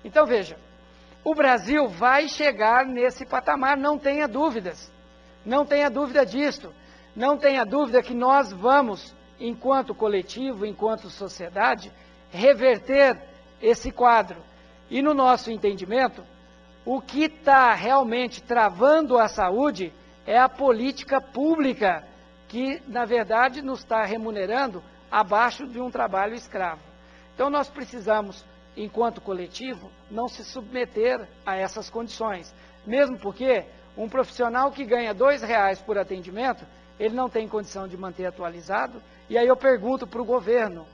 Então, veja, o Brasil vai chegar nesse patamar, não tenha dúvidas. Não tenha dúvida disto. Não tenha dúvida que nós vamos, enquanto coletivo, enquanto sociedade, reverter esse quadro. E no nosso entendimento, o que está realmente travando a saúde é a política pública, que, na verdade, nos está remunerando abaixo de um trabalho escravo. Então, nós precisamos, enquanto coletivo, não se submeter a essas condições. Mesmo porque um profissional que ganha R$2 por atendimento, ele não tem condição de manter atualizado. E aí eu pergunto para o governo,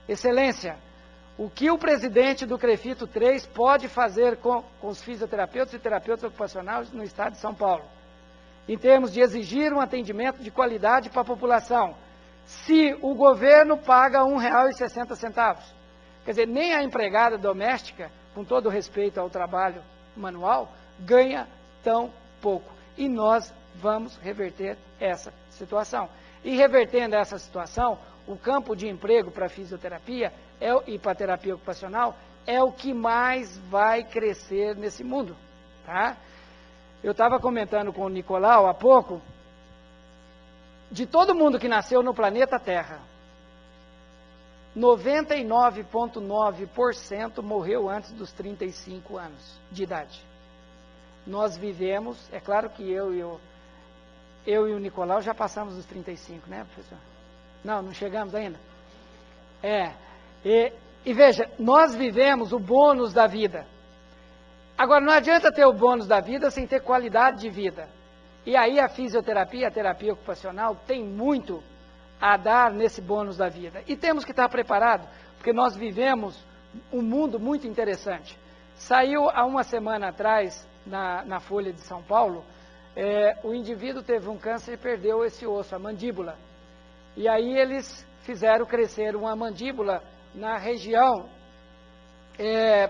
Excelência, o que o presidente do CREFITO 3 pode fazer com os fisioterapeutas e terapeutas ocupacionais no estado de São Paulo, em termos de exigir um atendimento de qualidade para a população, se o governo paga R$1,60? Quer dizer, nem a empregada doméstica, com todo respeito ao trabalho manual, ganha tão pouco. E nós vamos reverter essa situação. E revertendo essa situação, o campo de emprego para a fisioterapia e para a terapia ocupacional é o que mais vai crescer nesse mundo. Tá? Eu estava comentando com o Nicolau há pouco, de todo mundo que nasceu no planeta Terra, 99,9% morreu antes dos 35 anos de idade. Nós vivemos, é claro que eu e o Nicolau já passamos dos 35, né, professor? Não chegamos ainda? E veja, nós vivemos o bônus da vida. Agora, não adianta ter o bônus da vida sem ter qualidade de vida. E aí a fisioterapia, a terapia ocupacional tem muito a dar nesse bônus da vida. E temos que estar preparados, porque nós vivemos um mundo muito interessante. Saiu há uma semana atrás, na Folha de São Paulo, o indivíduo teve um câncer e perdeu esse osso, a mandíbula. E aí eles fizeram crescer uma mandíbula na região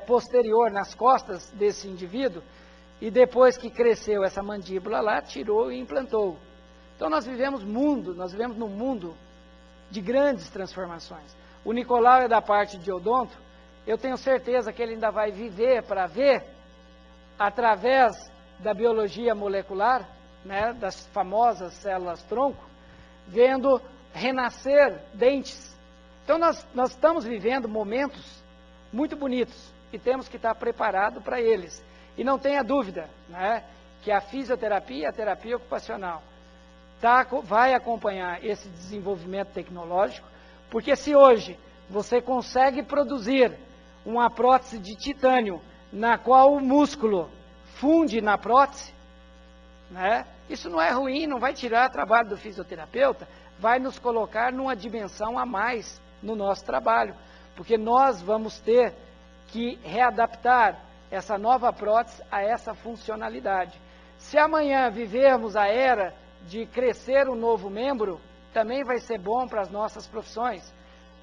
posterior, nas costas desse indivíduo, e depois que cresceu essa mandíbula lá, tirou e implantou. Então nós vivemos num mundo de grandes transformações. O Nicolau é da parte de odonto, eu tenho certeza que ele ainda vai viver para ver, através da biologia molecular, né, das famosas células-tronco, vendo renascer dentes. Então nós estamos vivendo momentos muito bonitos e temos que estar preparados para eles. E não tenha dúvida, né, que a fisioterapia, a terapia ocupacional, vai acompanhar esse desenvolvimento tecnológico, porque se hoje você consegue produzir uma prótese de titânio, na qual o músculo funde na prótese, né, isso não é ruim, não vai tirar trabalho do fisioterapeuta, vai nos colocar numa dimensão a mais no nosso trabalho, porque nós vamos ter que readaptar essa nova prótese a essa funcionalidade. Se amanhã vivermos a era de crescer um novo membro, também vai ser bom para as nossas profissões,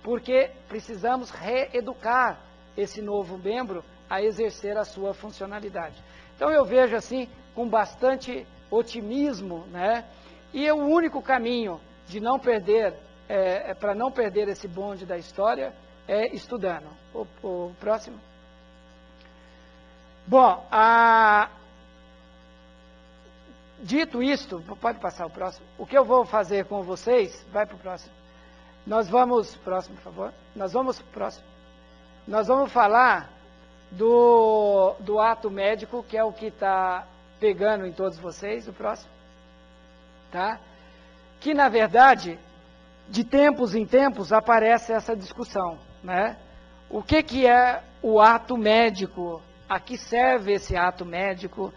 porque precisamos reeducar esse novo membro a exercer a sua funcionalidade. Então eu vejo assim, com bastante otimismo, né? E o único caminho de não perder, para não perder esse bonde da história, é estudando. O próximo. Bom, dito isto, pode passar o próximo. O que eu vou fazer com vocês, vai para o próximo. Próximo, por favor. Nós vamos falar do ato médico, que é o que está pegando em todos vocês, o próximo. Tá? Que, na verdade, de tempos em tempos aparece essa discussão, né? O que é o ato médico? A que serve esse ato médico?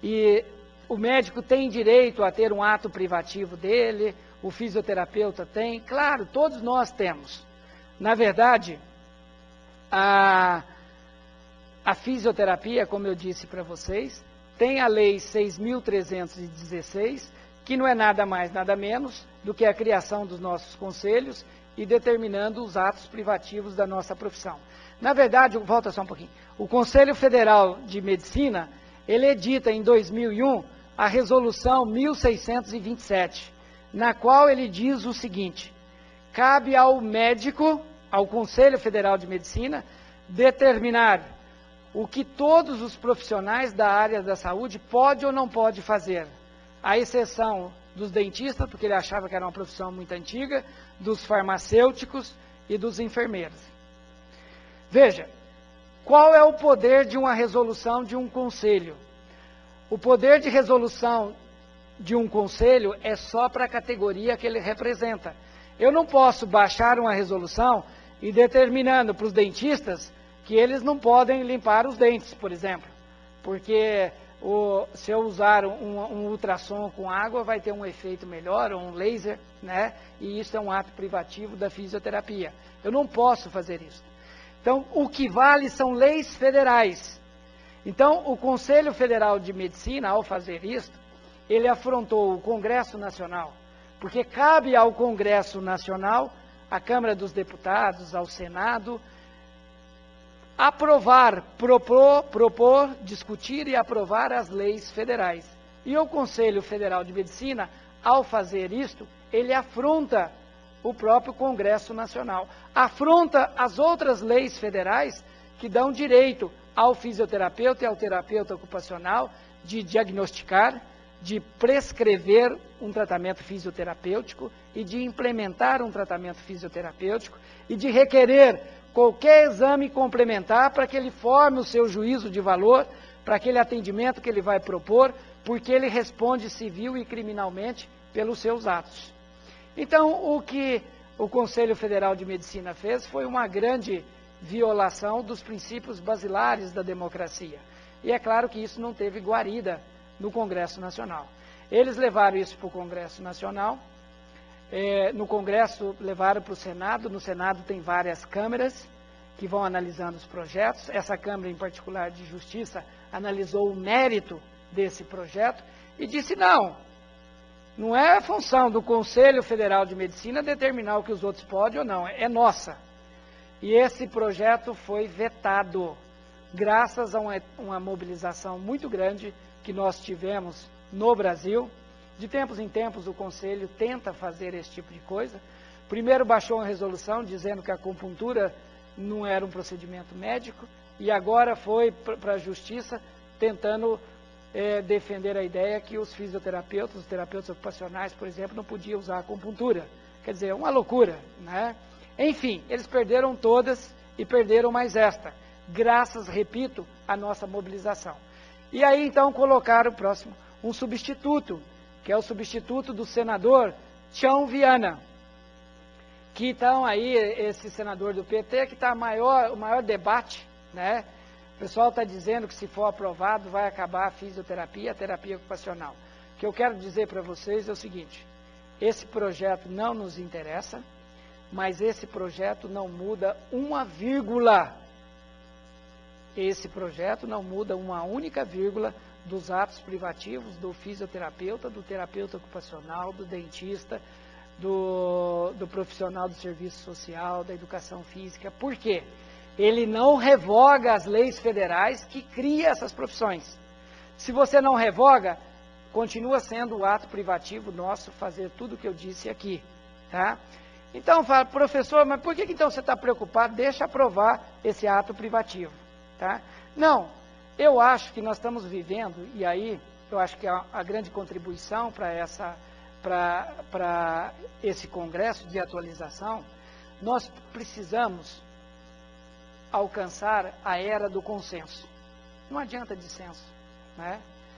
E o médico tem direito a ter um ato privativo dele, o fisioterapeuta tem, claro, todos nós temos. Na verdade, a fisioterapia, como eu disse para vocês, tem a Lei 6.316, que não é nada mais, nada menos do que a criação dos nossos conselhos e determinando os atos privativos da nossa profissão. Na verdade, volta só um pouquinho, o Conselho Federal de Medicina, ele edita em 2001 a Resolução 1627, na qual ele diz o seguinte: cabe ao médico, ao Conselho Federal de Medicina, determinar o que todos os profissionais da área da saúde pode ou não pode fazer, à exceção dos dentistas, porque ele achava que era uma profissão muito antiga, dos farmacêuticos e dos enfermeiros. Veja, qual é o poder de uma resolução de um conselho? O poder de resolução de um conselho é só para a categoria que ele representa. Eu não posso baixar uma resolução e determinando para os dentistas que eles não podem limpar os dentes, por exemplo, porque se eu usar um ultrassom com água vai ter um efeito melhor, ou um laser, né? E isso é um ato privativo da fisioterapia. Eu não posso fazer isso. Então, o que vale são leis federais. Então, o Conselho Federal de Medicina, ao fazer isso, ele afrontou o Congresso Nacional, porque cabe ao Congresso Nacional, à Câmara dos Deputados, ao Senado, aprovar, propor, discutir e aprovar as leis federais. E o Conselho Federal de Medicina, ao fazer isto, ele afronta o próprio Congresso Nacional, afronta as outras leis federais que dão direito ao fisioterapeuta e ao terapeuta ocupacional de diagnosticar, de prescrever um tratamento fisioterapêutico e de implementar um tratamento fisioterapêutico e de requerer qualquer exame complementar para que ele forme o seu juízo de valor, para aquele atendimento que ele vai propor, porque ele responde civil e criminalmente pelos seus atos. Então, o que o Conselho Federal de Medicina fez foi uma grande violação dos princípios basilares da democracia. E é claro que isso não teve guarida no Congresso Nacional. Eles levaram isso para o Congresso Nacional, no Congresso levaram para o Senado, no Senado tem várias câmeras que vão analisando os projetos, essa Câmara em particular de Justiça analisou o mérito desse projeto e disse não é a função do Conselho Federal de Medicina determinar o que os outros podem ou não, é nossa. E esse projeto foi vetado, graças a uma mobilização muito grande que nós tivemos no Brasil. De tempos em tempos o Conselho tenta fazer esse tipo de coisa. Primeiro baixou uma resolução dizendo que a acupuntura não era um procedimento médico e agora foi para a Justiça tentando defender a ideia que os fisioterapeutas, os terapeutas ocupacionais, por exemplo, não podiam usar a acupuntura. Quer dizer, uma loucura, né? Enfim, eles perderam todas e perderam mais esta, graças, repito, à nossa mobilização. E aí então colocaram um substituto, que é o substituto do senador Tião Viana, que então aí, esse senador do PT, que está o maior debate, né? O pessoal está dizendo que se for aprovado vai acabar a fisioterapia, a terapia ocupacional. O que eu quero dizer para vocês é o seguinte, esse projeto não nos interessa, mas esse projeto não muda uma vírgula. Esse projeto não muda uma única vírgula dos atos privativos do fisioterapeuta, do terapeuta ocupacional, do dentista, do profissional do serviço social, da educação física. Por quê? Ele não revoga as leis federais que criam essas profissões. Se você não revoga, continua sendo o ato privativo nosso fazer tudo o que eu disse aqui, tá? Então, fala, professor, mas por que então você está preocupado? Deixa aprovar esse ato privativo, tá? Não, eu acho que nós estamos vivendo, e aí eu acho que a grande contribuição para esse congresso de atualização, nós precisamos alcançar a era do consenso. Não adianta dissenso, né?